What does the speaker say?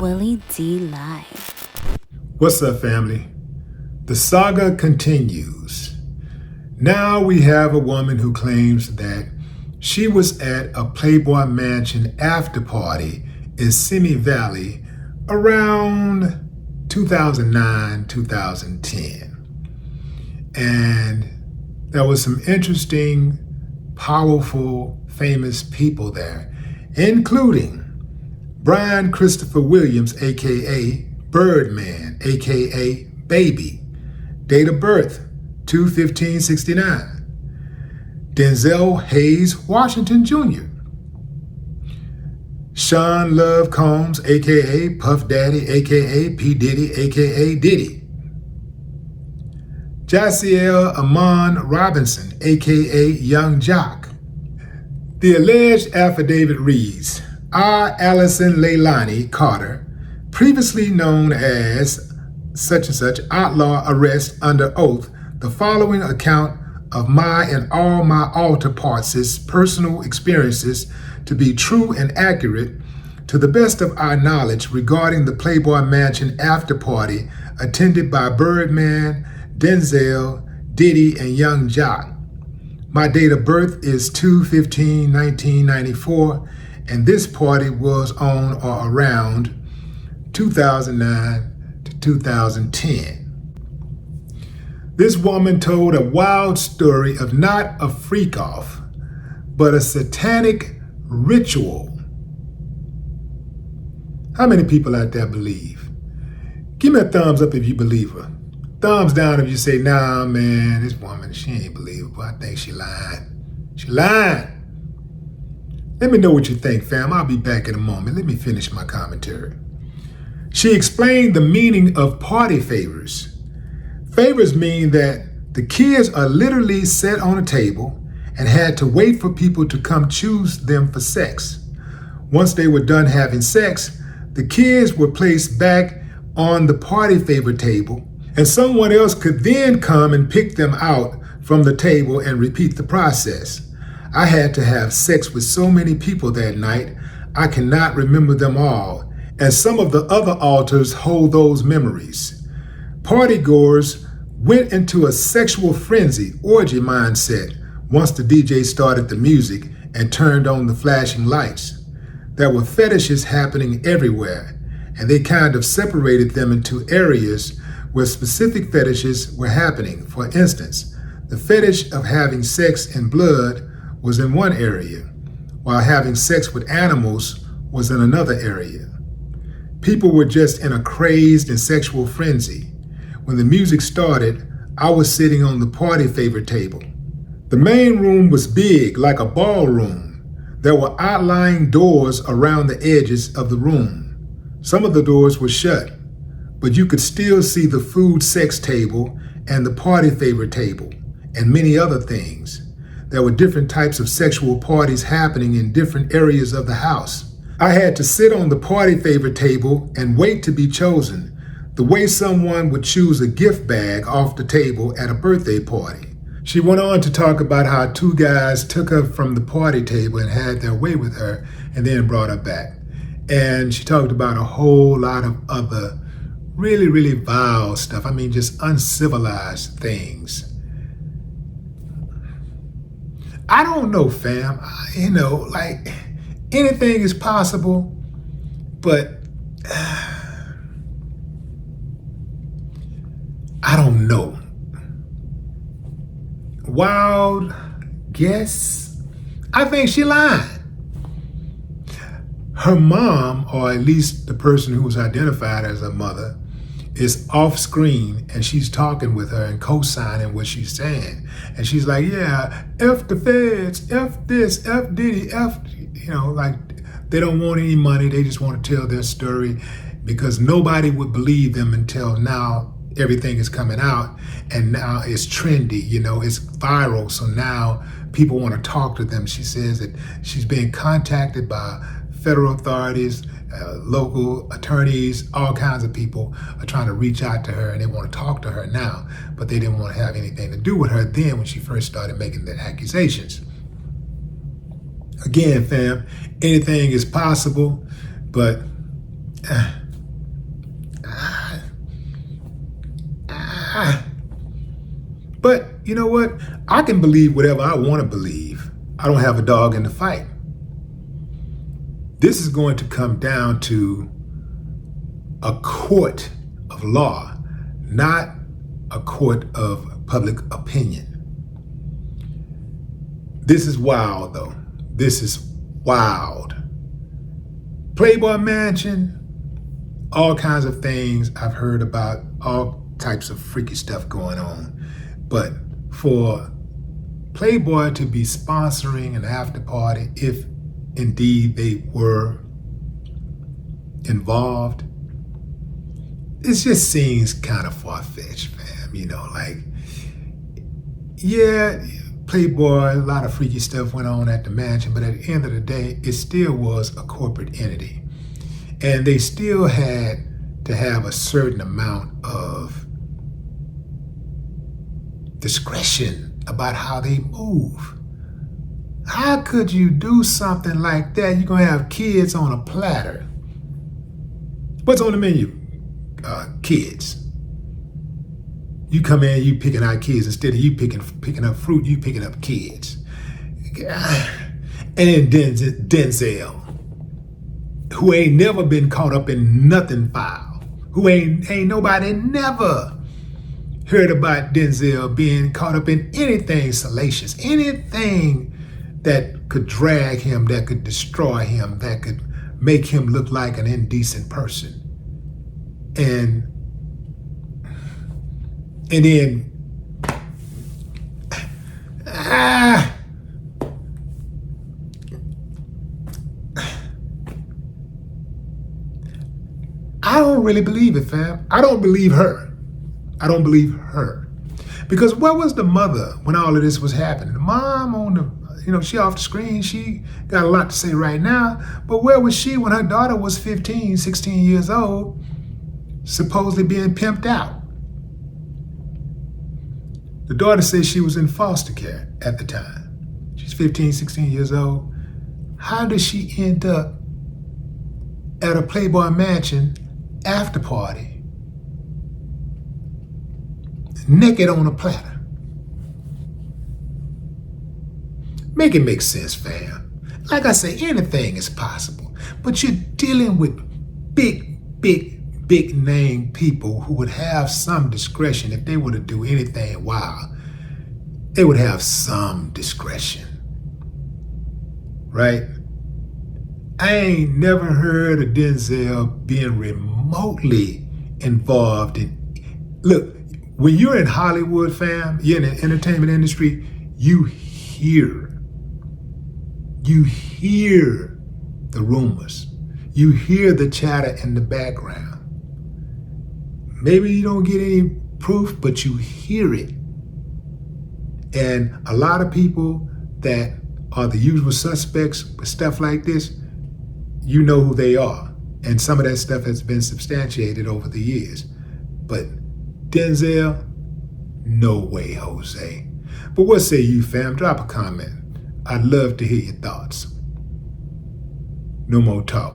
Willie D Live. What's up, family? The saga continues. Now we have a woman who claims that she was at a Playboy Mansion after party in Simi Valley around 2009, 2010. And there was some interesting, powerful, famous people there, including Brian Christopher Williams, aka Birdman, aka Baby, date of birth 2/15/69. Denzel Hayes Washington Jr. Sean Love Combs, aka Puff Daddy, aka P. Diddy, aka Diddy. Jaciel Amon Robinson, aka Young Jock. The alleged affidavit reads, R. Allison Leilani Carter, previously known as such and such, outlaw arrest under oath, the following account of my and all my altar parts' personal experiences to be true and accurate to the best of our knowledge regarding the Playboy Mansion after party attended by Birdman, Denzel, Diddy, and Young Jock. My date of birth is 2/15/1994, and this party was on or around 2009 to 2010. This woman told a wild story of not a freak-off, but a satanic ritual. How many people out there believe? Give me a thumbs up if you believe her. Thumbs down if you say, nah, man, this woman, she ain't believable. I think she lying. She lying. Let me know what you think, fam. I'll be back in a moment. Let me finish my commentary. She explained the meaning of party favors. Favors mean that the kids are literally set on a table and had to wait for people to come choose them for sex. Once they were done having sex, the kids were placed back on the party favor table, and someone else could then come and pick them out from the table and repeat the process. I had to have sex with so many people that night, I cannot remember them all, and some of the other altars hold those memories. Partygoers went into a sexual frenzy, orgy mindset, once the DJ started the music and turned on the flashing lights. There were fetishes happening everywhere, and they kind of separated them into areas where specific fetishes were happening. For instance, the fetish of having sex in blood was in one area, while having sex with animals was in another area. People were just in a crazed and sexual frenzy. When the music started, I was sitting on the party favor table. The main room was big, like a ballroom. There were outlying doors around the edges of the room. Some of the doors were shut, but you could still see the food sex table and the party favor table and many other things. There were different types of sexual parties happening in different areas of the house. I had to sit on the party favor table and wait to be chosen, the way someone would choose a gift bag off the table at a birthday party. She went on to talk about how two guys took her from the party table and had their way with her and then brought her back. And she talked about a whole lot of other really, really vile stuff. I mean, just uncivilized things. I don't know, fam. Like anything is possible, but I don't know. Wild guess? I think she lied. Her mom, or at least the person who was identified as her mother, is off screen and she's talking with her and co-signing what she's saying. And she's like, yeah, F the feds, F this, F Diddy, F, like they don't want any money. They just want to tell their story because nobody would believe them until now. Everything is coming out and now it's trendy, it's viral. So now people want to talk to them. She says that she's being contacted by federal authorities, local attorneys, all kinds of people are trying to reach out to her and they want to talk to her now, but they didn't want to have anything to do with her then when she first started making the accusations. Again, fam, anything is possible, but But you know what? I can believe whatever I want to believe. I don't have a dog in the fight. This is going to come down to a court of law, not a court of public opinion. This is wild, though. This is wild. Playboy Mansion, all kinds of things I've heard about, all types of freaky stuff going on. But for Playboy to be sponsoring an after party, if indeed they were involved, it just seems kind of far-fetched, fam. You know, like, yeah, Playboy, a lot of freaky stuff went on at the mansion, but at the end of the day, it still was a corporate entity. And they still had to have a certain amount of discretion about how they move. How could you do something like that? You're gonna have kids on a platter. What's on the menu? Kids. You come in, you picking out kids. Instead of you picking up fruit, you picking up kids. And then Denzel, who ain't never been caught up in nothing foul, who ain't nobody never heard about Denzel being caught up in anything salacious, anything that could drag him, that could destroy him, that could make him look like an indecent person. And then I don't really believe it, fam. I don't believe her. I don't believe her. Because where was the mother when all of this was happening? The mom on the, she off the screen, she got a lot to say right now, but where was she when her daughter was 15, 16 years old, supposedly being pimped out? The daughter says she was in foster care at the time. She's 15, 16 years old. How does she end up at a Playboy Mansion after party, naked on a platter? Make it make sense, fam. Like I say, anything is possible, but you're dealing with big name people who would have some discretion. If they were to do anything wild, they would have some discretion, right? I ain't never heard of Denzel being remotely involved in, look, when you're in Hollywood, fam, you're in the entertainment industry, you hear the rumors. You hear the chatter in the background. Maybe you don't get any proof, but you hear it. And a lot of people that are the usual suspects with stuff like this, you know who they are. And some of that stuff has been substantiated over the years. But Denzel, no way, Jose. But what say you, fam? Drop a comment. I'd love to hear your thoughts. No more talk.